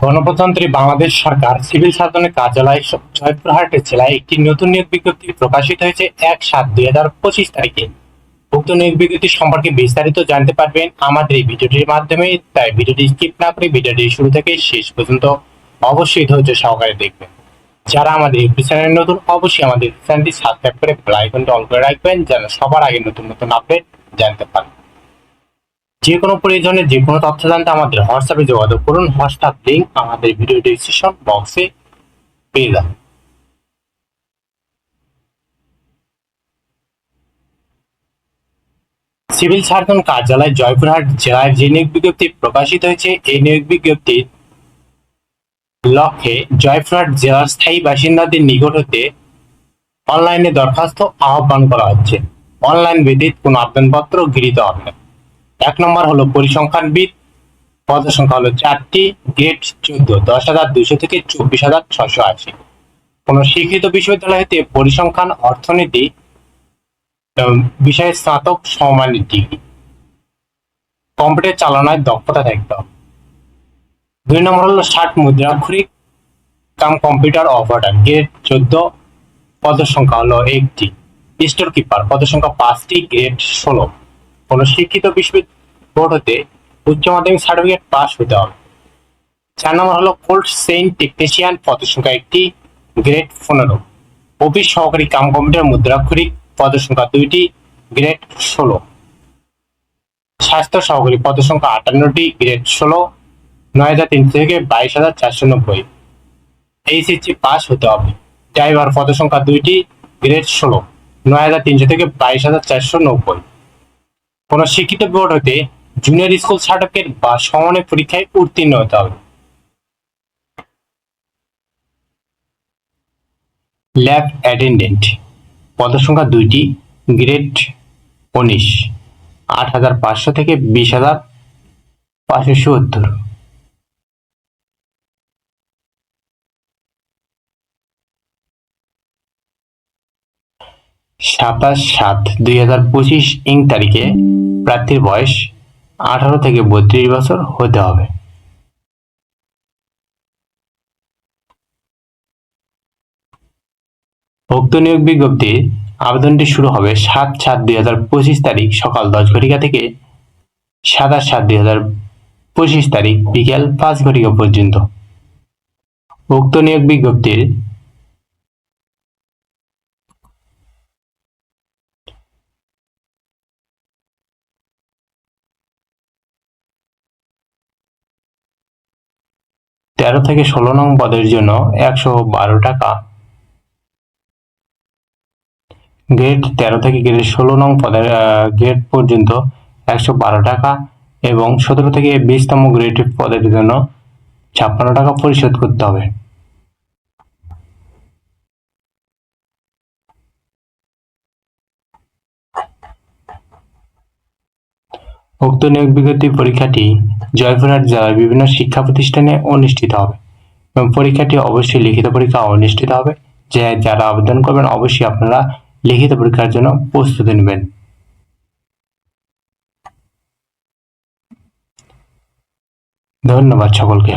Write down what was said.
গণপ্রজাতন্ত্রী বাংলাদেশ সরকার সিভিল সার্জনের কার্যালয় জয়পুরহাট জেলায় একটি নতুন নিয়োগ বিজ্ঞপ্তি প্রকাশিত হয়েছে ১/৭/২০২৫ তারিখে। উক্ত নিয়োগ বিজ্ঞপ্তি সম্পর্কে বিস্তারিত জানতে পারবেন আমাদের এই ভিডিওটির মাধ্যমে, তাই ভিডিওটি স্কিপ না করে ভিডিওটি শুরু থেকে শেষ পর্যন্ত অবশ্যই ধৈর্য সহকারে দেখবেন। যারা আমাদের ইউটিউব চ্যানেলে নতুন, অবশ্যই আমাদের চ্যানেলটি সাবস্ক্রাইব করে বেল আইকনটি অন করে রাখবেন, যেন সবার আগে নতুন নতুন আপডেট জানতে পারেন। যে কোনো প্রয়োজনে যে কোনো তথ্য জানতে আমাদের হোয়াটসঅ্যাপে যোগাযোগ করুন। হোয়াটসঅ্যাপ লিংক আমাদের ভিডিও ডেসক্রিপশন বক্সে পেয়ে যাবেন। সিভিল সার্জন কার্যালয় জয়পুরহাট জেলায় যে নিয়োগ বিজ্ঞপ্তি প্রকাশিত হয়েছে, এই নিয়োগ বিজ্ঞপ্তির লক্ষ্যে জয়পুরহাট জেলার স্থায়ী বাসিন্দাদের নিকট হতে অনলাইনে দরখাস্ত আহ্বান করা হচ্ছে। অনলাইন ব্যতীত কোনো আবেদনপত্র গৃহীত হবে না। ১ নম্বর হলো পরিসংখ্যানবিদ, পদ সংখ্যা হলো 4টি, গ্রেড 14, 10,200 থেকে 24,680। কোন শিক্ষিত বিশ্ববিদ্যালয় হতে পরিসংখ্যান অর্থনীতি বিষয়ে স্নাতক সমমানের ডিগ্রি, কম্পিউটার চালানোর দক্ষতা থাকতে হবে। 2 নম্বর হলো 60 মুদ্রাক্ষরিক কাম কম্পিউটার অপারেটর, গ্রেড 14, পদ সংখ্যা হলো 1টি, স্টোর কিপার, পদ সংখ্যা 5টি, গ্রেড 16। কোন শিক্ষিত বিশ্ববিদ্যালয় বোর্ড হতে উচ্চ মাধ্যমিক সার্টিফিকেট পাস হতে হবে। 4 নম্বর হলো কোল্ড চেইন টেকনিশিয়ান, পদ সংখ্যা 1টি, গ্রেড 15, অফিস সহকারী কাম কম্পিউটার মুদ্রাক্ষরিক, পদ সংখ্যা 2টি, গ্রেড 16। স্বাস্থ্য সহকারী, পদ সংখ্যা 58টি, গ্রেড 16, 9,300 থেকে 22,490। এইচএসসি পাস হতে হবে। ড্রাইভার, পদ সংখ্যা 2টি, গ্রেড 16, 9,300 থেকে 22,490। কোন শিক্ষিত বোর্ড হতে জুনিয়র স্কুল সার্টিফিকেট বা সমমানের পরীক্ষায় উত্তীর্ণ হতে হবে। ল্যাব অ্যাটেন্ডেন্ট, পদ সংখ্যা 2টি, গ্রেড 19, 8,500 থেকে 20,570। 27/7/2025 ইং তারিখে প্রার্থীর বয়স 18 থেকে 32 বছর হতে হবে। উক্ত নিয়োগ বিজ্ঞপ্তির আবেদনটি শুরু হবে 7/7/2025 তারিখ সকাল 10 ঘটিকা থেকে 27/7/2025 তারিখ বিকেল 5 ঘটিকা পর্যন্ত। উক্ত নিয়োগ বিজ্ঞপ্তির তেরো থেকে 16 নং পদের জন্য 112 টাকা, গ্রেড 13 থেকে গ্রেড 16 নং পদের গ্রেড পর্যন্ত 112 টাকা এবং 17 থেকে 20তম গ্রেড পদের জন্য 56 টাকা পরিশোধ করতে হবে। উক্ত নিয়োগ বিজ্ঞপ্তি পরীক্ষাটি জয়পুরহাট জেলার বিভিন্ন শিক্ষা প্রতিষ্ঠানে অনুষ্ঠিত হবে এবং পরীক্ষাটি অবশ্যই লিখিত পরীক্ষা অনুষ্ঠিত হবে। যারা আবেদন করবেন অবশ্যই আপনারা লিখিত পরীক্ষার জন্য প্রস্তুতি নেবেন। ধন্যবাদ সকলকে।